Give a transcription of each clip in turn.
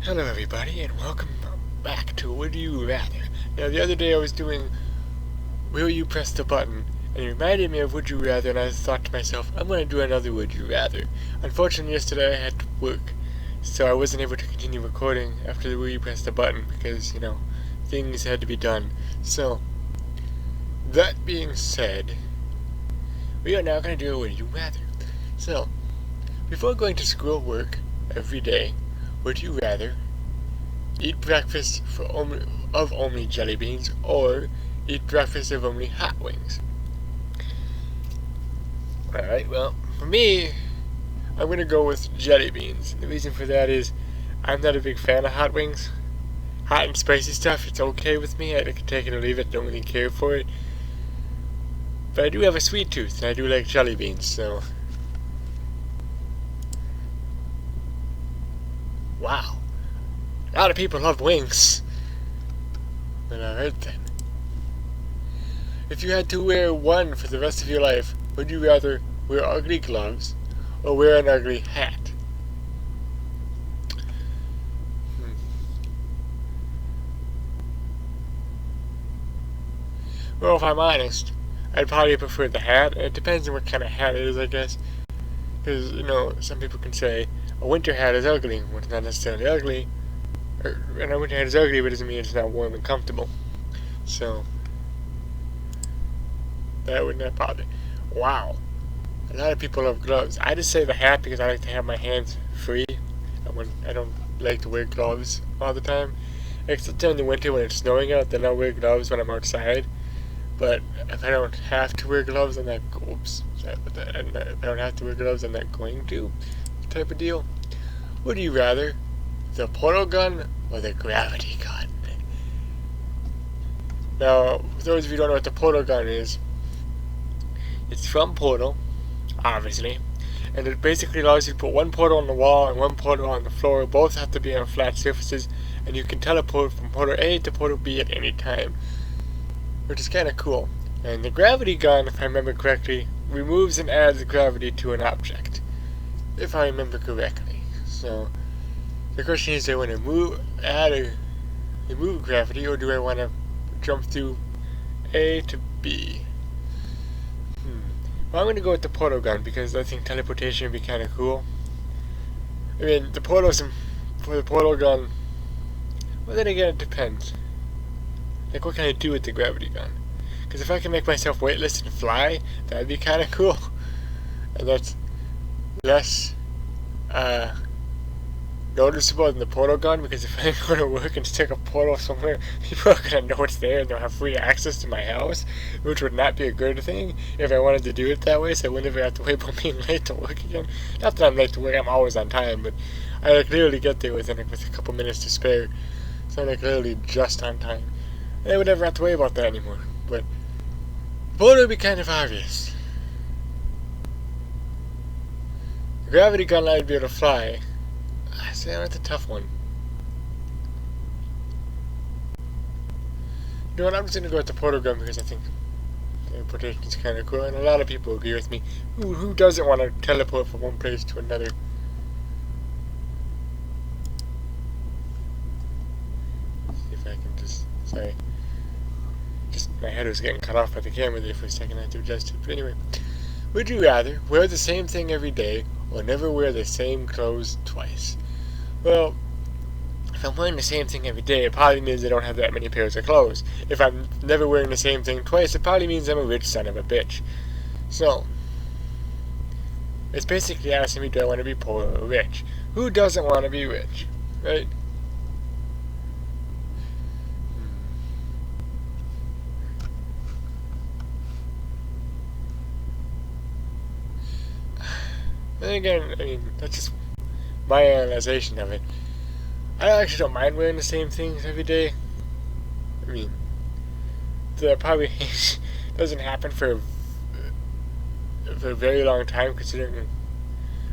Hello everybody and welcome back to Would You Rather. Now the other day I was doing Will You Press the Button and it reminded me of Would You Rather, and I thought to myself, I'm going to do another Would You Rather. Unfortunately yesterday I had to work, so I wasn't able to continue recording after the Will You Press the Button because, things had to be done. So, that being said, we are now going to do a Would You Rather. So, before going to school or work every day, would you rather eat breakfast of only jelly beans or eat breakfast of only hot wings? Alright, well, for me, I'm going to go with jelly beans. The reason for that is I'm not a big fan of hot wings. Hot and spicy stuff, it's okay with me. I can take it or leave it, don't really care for it. But I do have a sweet tooth, and I do like jelly beans, so... Wow. A lot of people love wings. But alright then. If you had to wear one for the rest of your life, would you rather wear ugly gloves or wear an ugly hat? Well, if I'm honest, I'd probably prefer the hat. It depends on what kind of hat it is, I guess. Because, some people can say a winter hat is ugly when it's not necessarily ugly. And a winter hat is ugly, but it doesn't mean it's not warm and comfortable. So, that would not bother. Wow. A lot of people love gloves. I just say the hat because I like to have my hands free. I don't like to wear gloves all the time. Except during the winter when it's snowing out, then I'll wear gloves when I'm outside. But if I don't have to wear gloves, I'm not... Oops. Sorry about that. If I don't have to wear gloves, I'm not going to. Type of deal. Would you rather the portal gun or the gravity gun? Now, for those of you who don't know what the portal gun is, it's from Portal, obviously, and it basically allows you to put one portal on the wall and one portal on the floor. Both have to be on flat surfaces, and you can teleport from portal A to portal B at any time, which is kind of cool. And the gravity gun, if I remember correctly, removes and adds gravity to an object, if I remember correctly. So, the question is, do I want to remove gravity, or do I want to jump through A to B? Well, I'm going to go with the portal gun, because I think teleportation would be kind of cool. I mean, the portals for the portal gun, well, then again, it depends. Like, what can I do with the gravity gun? Because if I can make myself weightless and fly, that would be kind of cool. And that's less noticeable than the portal gun, because if I go to work and stick a portal somewhere, people are going to know it's there and they'll have free access to my house, which would not be a good thing if I wanted to do it that way, so I wouldn't ever have to worry about being late to work again. Not that I'm late to work, I'm always on time, but I literally get there with a couple minutes to spare, so I'm literally just on time. And I would never have to worry about that anymore, but the portal would be kind of obvious. The gravity gun I'd be able to fly. See, that's a tough one. You know what, I'm just going to go with the portal gun because I think teleportation is kind of cool, and a lot of people agree with me. Who doesn't want to teleport from one place to another? Let's see if I can sorry. Just, my head was getting cut off by the camera there for a second, I had to adjust it. But anyway, would you rather wear the same thing every day or never wear the same clothes twice? Well, if I'm wearing the same thing every day, it probably means I don't have that many pairs of clothes. If I'm never wearing the same thing twice, it probably means I'm a rich son of a bitch. So, it's basically asking me, do I want to be poor or rich? Who doesn't want to be rich, right? Then again, I mean, that's just my analyzation of it. I actually don't mind wearing the same things every day. I mean, that probably doesn't happen for a very long time, considering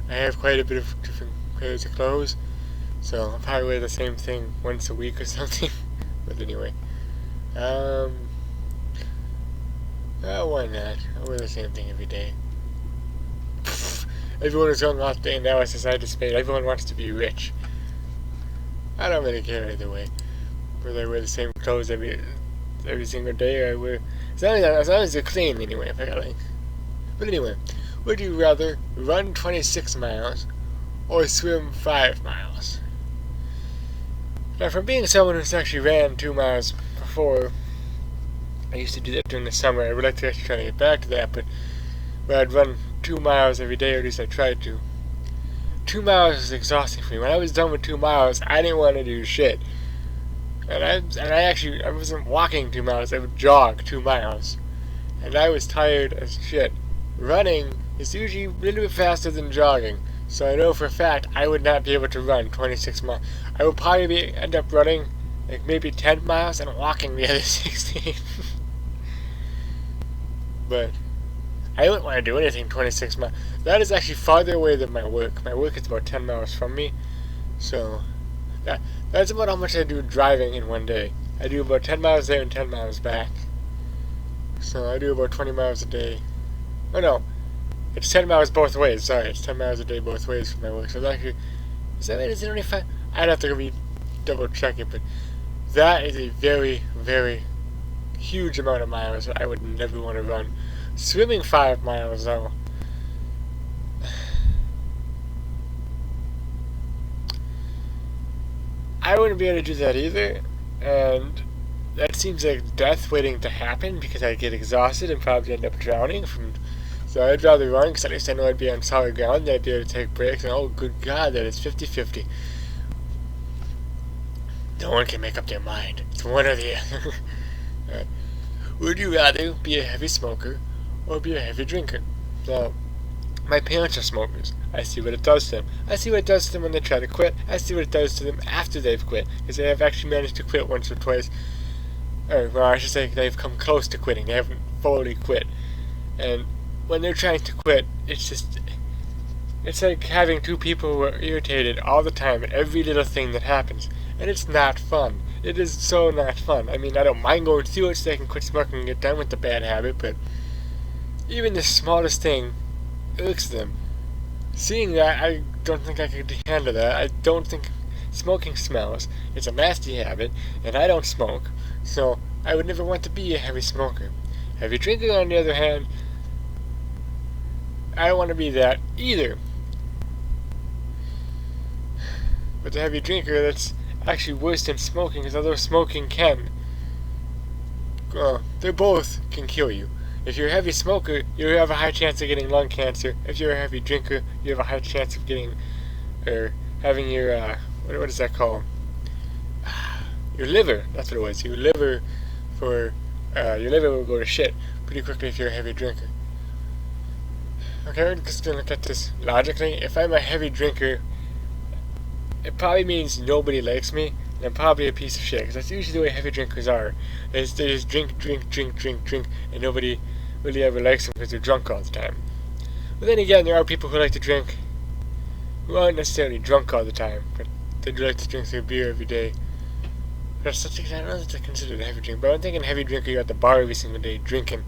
I have quite a bit of different pairs of clothes. So I'll probably wear the same thing once a week or something. But anyway, why not? I'll wear the same thing every day. Everyone is going off day now as society spade. Everyone wants to be rich. I don't really care either way. Whether I wear the same clothes every single day, or I wear as long as they're clean anyway. If I got like, but anyway, would you rather run 26 miles or swim 5 miles? Now, from being someone who's actually ran 2 miles before, I used to do that during the summer. I would like to actually try to get back to that, but I'd run 2 miles every day, or at least I tried to. 2 miles is exhausting for me. When I was done with 2 miles, I didn't want to do shit. And I wasn't walking 2 miles, I would jog 2 miles. And I was tired as shit. Running is usually a little bit faster than jogging, so I know for a fact I would not be able to run 26 miles. I would probably end up running like maybe 10 miles and walking the other 16. But I wouldn't want to do anything 26 miles. That is actually farther away than my work. My work is about 10 miles from me, so that's about how much I do driving in one day. I do about 10 miles there and 10 miles back. So I do about 20 miles a day. Oh no, it's 10 miles both ways. Sorry, it's 10 miles a day both ways for my work. So it's actually, is it only 5? I'd have to double check it, but that is a very, very huge amount of miles that I would never want to run. Swimming 5 miles though, I wouldn't be able to do that either, and that seems like death waiting to happen because I'd get exhausted and probably end up drowning. So I'd rather run because at least I know I'd be on solid ground and I'd be able to take breaks, and oh good god, that is 50-50. No one can make up their mind. It's one or the other. Would you rather be a heavy smoker or be a heavy drinker? Now, my parents are smokers. I see what it does to them. I see what it does to them when they try to quit. I see what it does to them after they've quit, because they have actually managed to quit once or twice. Or, well, I should say they've come close to quitting. They haven't fully quit. And when they're trying to quit, it's like having two people who are irritated all the time at every little thing that happens. And it's not fun. It is so not fun. I mean, I don't mind going through it so they can quit smoking and get done with the bad habit, but even the smallest thing irks them. Seeing that, I don't think I could handle that. I don't think smoking smells. It's a nasty habit, and I don't smoke, so I would never want to be a heavy smoker. Heavy drinker, on the other hand, I don't want to be that either. But the heavy drinker, that's actually worse than smoking, because although smoking they both can kill you. If you're a heavy smoker, you have a high chance of getting lung cancer. If you're a heavy drinker, you have a high chance of getting, or having your, what is that called? Your liver, that's what it was. Your liver will go to shit pretty quickly if you're a heavy drinker. Okay, we're just gonna look at this logically. If I'm a heavy drinker, it probably means nobody likes me, and I'm probably a piece of shit, because that's usually the way heavy drinkers are. They just drink, and nobody really ever likes them because they're drunk all the time. But then again, there are people who like to drink who aren't necessarily drunk all the time, but they do like to drink their beer every day. That's something I don't know if that's considered a heavy drink, but I'm thinking heavy drinker, you're at the bar every single day drinking.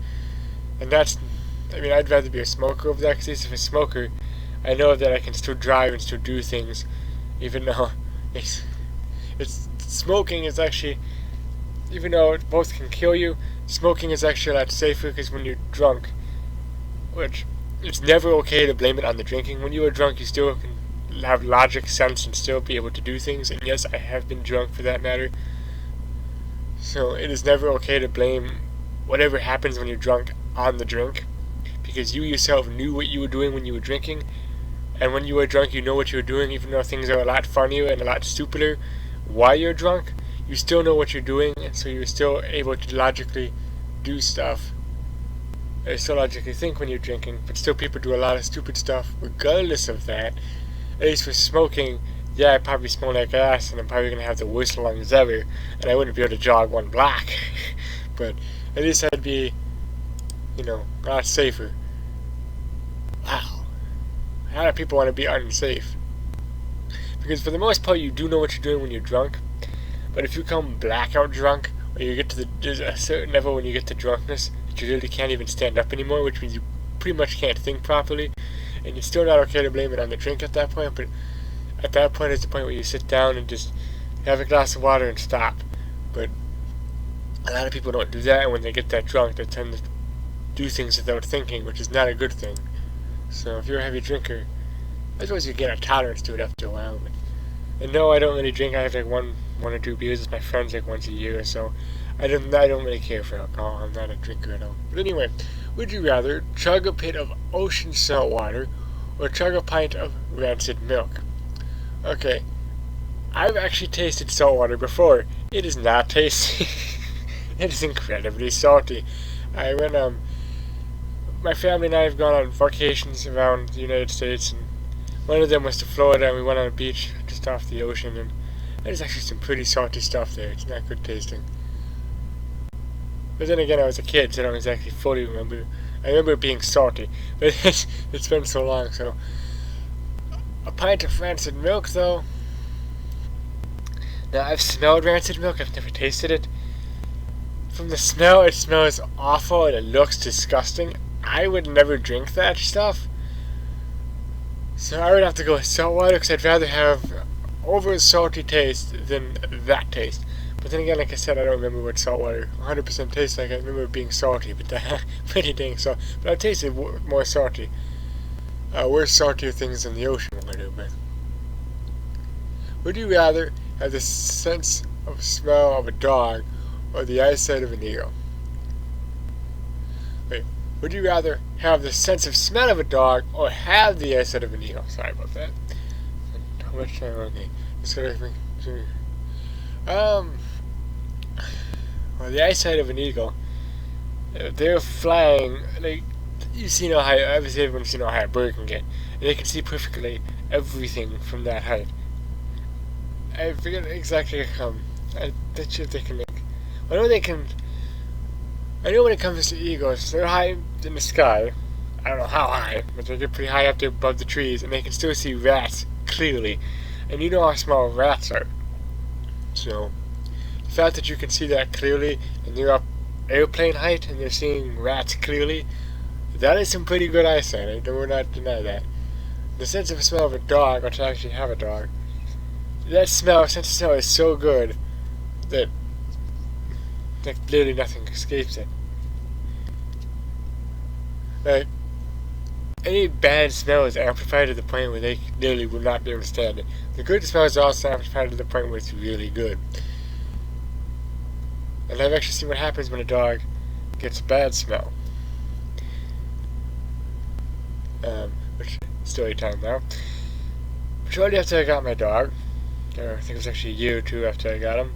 And I'd rather be a smoker over that, because at least if I'm a smoker, I know that I can still drive and still do things, even though smoking is actually, even though it both can kill you, smoking is actually a lot safer, because when you're drunk, which it's never okay to blame it on the drinking. When you are drunk, you still can have logic, sense, and still be able to do things, and yes, I have been drunk for that matter. So it is never okay to blame whatever happens when you're drunk on the drink, because you yourself knew what you were doing when you were drinking, and when you were drunk you know what you were doing, even though things are a lot funnier and a lot stupider while you're drunk, you still know what you're doing, and so you're still able to logically do stuff. I still logically think when you're drinking, but still people do a lot of stupid stuff regardless of that. At least for smoking, yeah, I probably smell like ass, and I'm probably going to have the worst lungs ever, and I wouldn't be able to jog 1 block. But at least I'd be, a lot safer. Wow. A lot of people want to be unsafe. Because for the most part, you do know what you're doing when you're drunk, but if you come blackout drunk, or you get to there's a certain level when you get to drunkenness, that you really can't even stand up anymore, which means you pretty much can't think properly, and it's still not okay to blame it on the drink at that point, but at that point it's the point where you sit down and just have a glass of water and stop. But a lot of people don't do that, and when they get that drunk, they tend to do things without thinking, which is not a good thing. So if you're a heavy drinker, I suppose you get a tolerance to it after a while. And no, I don't really drink. I have like one or two beers with my friends like once a year or so. I don't really care for alcohol. I'm not a drinker at all. But anyway, would you rather chug a pint of ocean salt water or chug a pint of rancid milk? Okay, I've actually tasted salt water before. It is not tasty. It is incredibly salty. My family and I have gone on vacations around the United States, and one of them was to Florida, and we went on a beach just off the ocean, and there's actually some pretty salty stuff there. It's not good tasting. But then again, I was a kid, so I don't exactly fully remember. I remember it being salty, but it's been so long, so... A pint of rancid milk, though. Now, I've smelled rancid milk, I've never tasted it. From the smell, it smells awful, and it looks disgusting. I would never drink that stuff. So I would have to go with salt water, because I'd rather have over salty taste than that taste. But then again, like I said, I don't remember what salt water 100% tastes like. I remember it being salty, but pretty dang salty. But I've tasted more salty. Worse saltier things than the ocean water, but... Would you rather have the sense of smell of a dog or the eyesight of an eagle? Wait, would you rather have the sense of smell of a dog or have the eyesight of an eagle? Sorry about that. How much time on me? Just gotta think. Well, the eyesight of an eagle, they're flying, like, you see how high, obviously everyone's seen how high a bird can get, and they can see perfectly everything from that height. I forget exactly how come. I bet you if they can, like, I know when it comes to eagles, they're high in the sky. I don't know how high, but they get pretty high up there above the trees, and they can still see rats clearly. And you know how small rats are. So, the fact that you can see that clearly, and you're up airplane height, and you're seeing rats clearly, that is some pretty good eyesight. I will not deny that. The sense of smell of a dog, which I actually have a dog, that sense of smell is so good that literally nothing escapes it. Like, any bad smell is amplified to the point where they literally will not be able to stand it. The good smell is also amplified to the point where it's really good. And I've actually seen what happens when a dog gets a bad smell. Which, story time now. Shortly after I got my dog, or I think it was actually a year or two after I got him,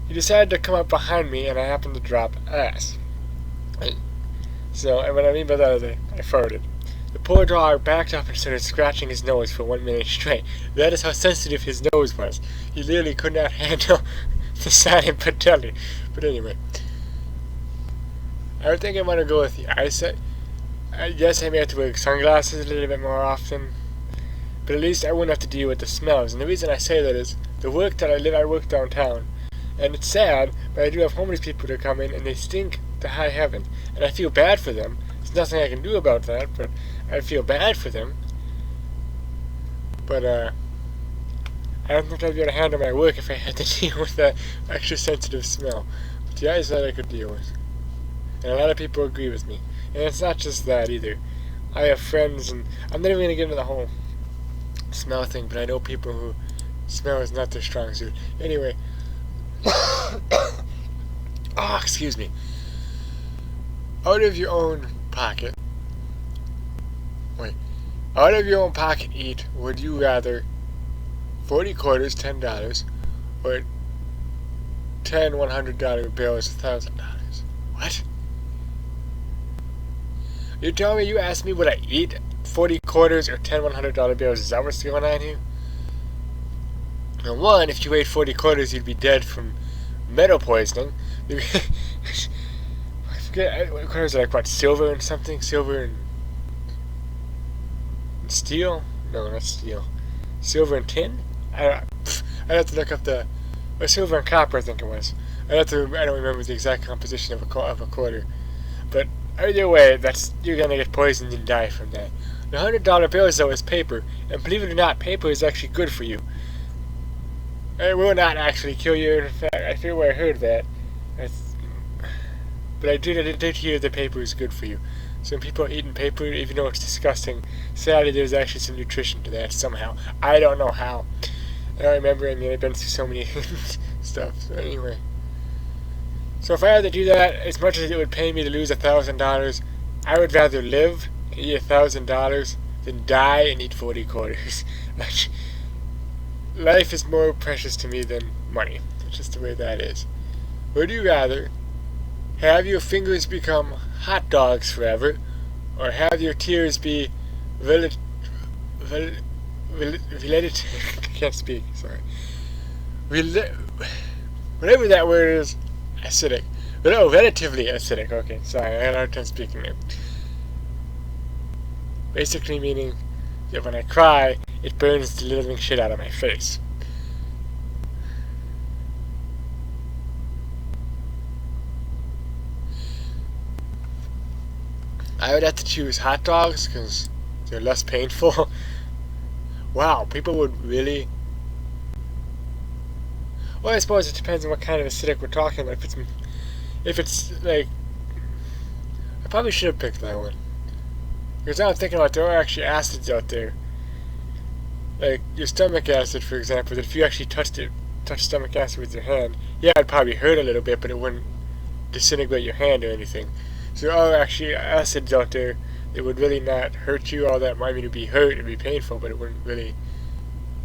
he decided to come up behind me, and I happened to drop ass. So, and what I mean by that is I farted. The poor dog backed up and started scratching his nose for 1 minute straight. That is how sensitive his nose was. He literally could not handle the silent patelli. But anyway, I would think I want to go with the eyesight. Yes, I may have to wear sunglasses a little bit more often, but at least I wouldn't have to deal with the smells. And the reason I say that is, I work downtown, and it's sad, but I do have homeless people that come in, and they stink to high heaven, and I feel bad for them. There's nothing I can do about that, but I feel bad for them. But, I don't think I'd be able to handle my work if I had to deal with that extra sensitive smell. But the eyesight I could deal with. And a lot of people agree with me. And it's not just that either. I have friends, and I'm not even going to get into the whole smell thing, but I know people who smell is not their strong suit. Anyway. Oh, excuse me. Out of your own pocket. Out of your own pocket eat, would you rather 40 quarters, $10, or 10 $100 bills, $1,000? What? You telling me you asked me would I eat 40 quarters or 10 $100 bills? Is that what's going on here? Now, one, if you ate 40 quarters, you'd be dead from metal poisoning. I forget, what quarters are like, what, silver and something? Silver and steel? No, not steel. Silver and tin? I'd have to look up or silver and copper, I think it was. I don't remember the exact composition of a quarter. But either way, you're gonna get poisoned and die from that. The $100 bills, though, is paper, and believe it or not, paper is actually good for you. It will not actually kill you. In fact, I feel where I heard that. But I did hear the paper is good for you. Some people are eating paper, even though it's disgusting. Sadly, there's actually some nutrition to that somehow. I don't know how. I don't remember. I mean, I've been through so many stuff. So anyway. So if I had to do that, as much as it would pay me to lose $1,000, I would rather live and eat $1,000 than die and eat 40 quarters. Life is more precious to me than money. It's just the way that is. Would you rather have your fingers become hot dogs forever, or have your tears be related? I can't speak. Sorry. Whatever that word is, acidic. No, relatively acidic. Okay, sorry, I had a hard time speaking there. Basically meaning that when I cry, it burns the living shit out of my face. I would have to choose hot dogs because they're less painful. Wow, people would really... Well, I suppose it depends on what kind of acidic we're talking about. If it's like... I probably should have picked that one. Because now I'm thinking about there are actually acids out there. Like your stomach acid, for example, that if you actually touch stomach acid with your hand, yeah, it'd probably hurt a little bit, but it wouldn't disintegrate your hand or anything. So there are actually acids out there that would really not hurt you. All that might mean it'd be hurt, it'd be painful, but it wouldn't really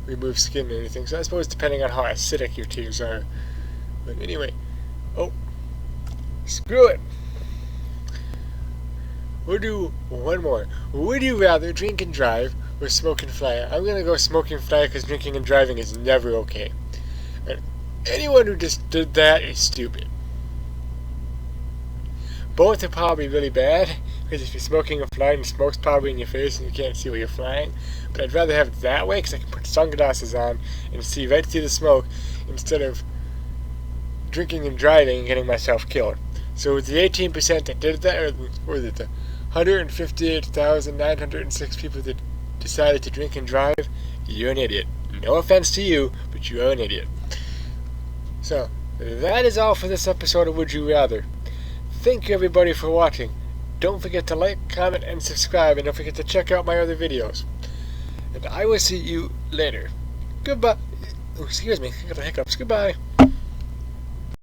remove skin or anything. So I suppose depending on how acidic your tears are. But anyway, oh, screw it. We'll do one more. Would you rather drink and drive or smoke and fly? I'm gonna go smoke and fly because drinking and driving is never okay. And anyone who just did that is stupid. Both are probably really bad, because if you're smoking and flying, the smoke's probably in your face and you can't see where you're flying. But I'd rather have it that way, because I can put sunglasses on and see right through the smoke, instead of drinking and driving and getting myself killed. So with the 18% that did that, or was it the 158,906 people that decided to drink and drive, you're an idiot. No offense to you, but you are an idiot. So, that is all for this episode of Would You Rather. Thank you everybody for watching. Don't forget to like, comment, and subscribe, and don't forget to check out my other videos. And I will see you later. Goodbye. Oh, excuse me, I got the hiccups. Goodbye.